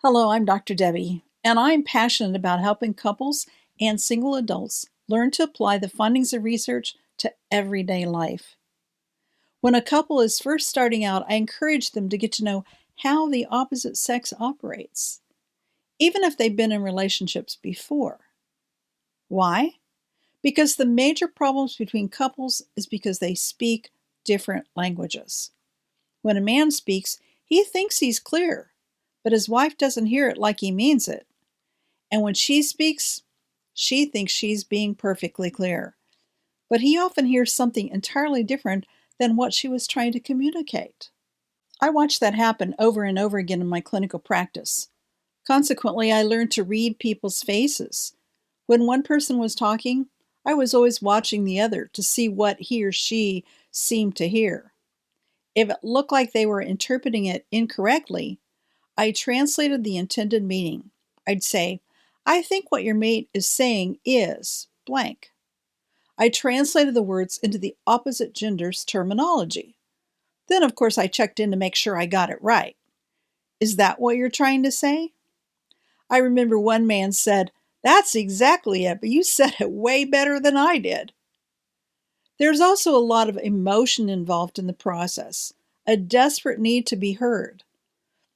Hello, I'm Dr. Debbie, and I'm passionate about helping couples and single adults learn to apply the findings of research to everyday life. When a couple is first starting out, I encourage them to get to know how the opposite sex operates, even if they've been in relationships before. Why? Because the major problems between couples is because they speak different languages. When a man speaks, he thinks he's clear, but his wife doesn't hear it like he means it. And when she speaks, she thinks she's being perfectly clear. But he often hears something entirely different than what she was trying to communicate. I watched that happen over and over again in my clinical practice. Consequently, I learned to read people's faces. When one person was talking, I was always watching the other to see what he or she seemed to hear. If it looked like they were interpreting it incorrectly, I translated the intended meaning. I'd say, I think what your mate is saying is blank. I translated the words into the opposite gender's terminology. Then, of course, I checked in to make sure I got it right. Is that what you're trying to say? I remember one man said, That's exactly it, but you said it way better than I did. There's also a lot of emotion involved in the process, a desperate need to be heard.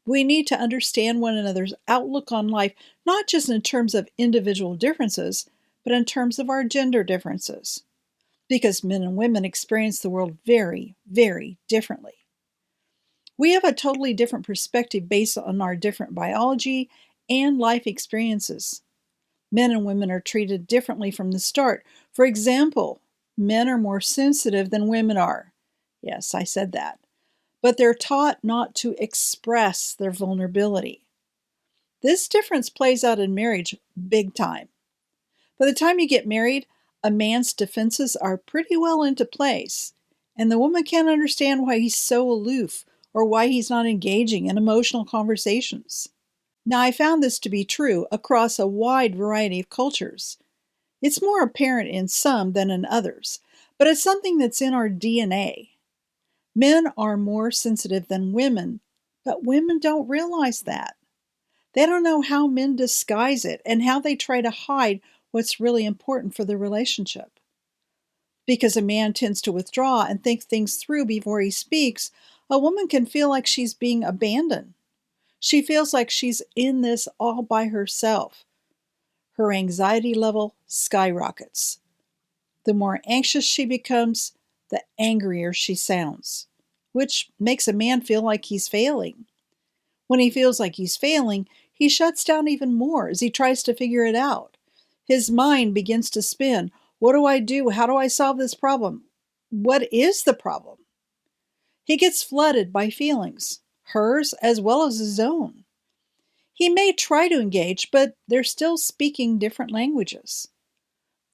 We need to understand one another's outlook on life, not just in terms of individual differences, but in terms of our gender differences. Because men and women experience the world very, very differently. We have a totally different perspective based on our different biology and life experiences. Men and women are treated differently from the start. For example, men are more sensitive than women are. Yes, I said that. But they're taught not to express their vulnerability. This difference plays out in marriage big time. By the time you get married, a man's defenses are pretty well into place, and the woman can't understand why he's so aloof or why he's not engaging in emotional conversations. Now, I found this to be true across a wide variety of cultures. It's more apparent in some than in others, but it's something that's in our DNA. Men are more sensitive than women, but women don't realize that. They don't know how men disguise it and how they try to hide what's really important for the relationship. Because a man tends to withdraw and think things through before he speaks, a woman can feel like she's being abandoned. She feels like she's in this all by herself. Her anxiety level skyrockets. The more anxious she becomes, the angrier she sounds, which makes a man feel like he's failing. When he feels like he's failing, he shuts down even more as he tries to figure it out. His mind begins to spin. What do I do? How do I solve this problem? What is the problem? He gets flooded by feelings, hers as well as his own. He may try to engage, but they're still speaking different languages.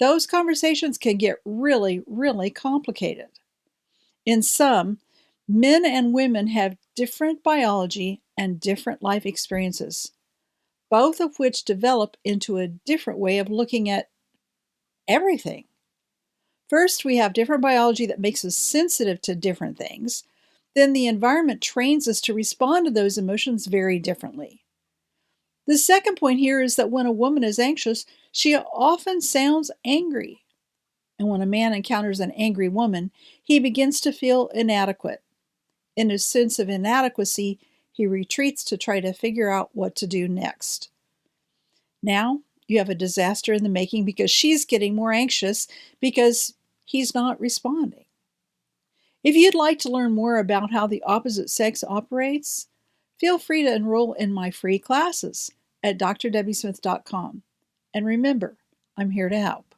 Those conversations can get really, really complicated. In sum, men and women have different biology and different life experiences, both of which develop into a different way of looking at everything. First, we have different biology that makes us sensitive to different things. Then the environment trains us to respond to those emotions very differently. The second point here is that when a woman is anxious, she often sounds angry. And when a man encounters an angry woman, he begins to feel inadequate. In his sense of inadequacy, he retreats to try to figure out what to do next. Now, you have a disaster in the making because she's getting more anxious because he's not responding. If you'd like to learn more about how the opposite sex operates, feel free to enroll in my free classes at drdebbysmith.com. And remember, I'm here to help.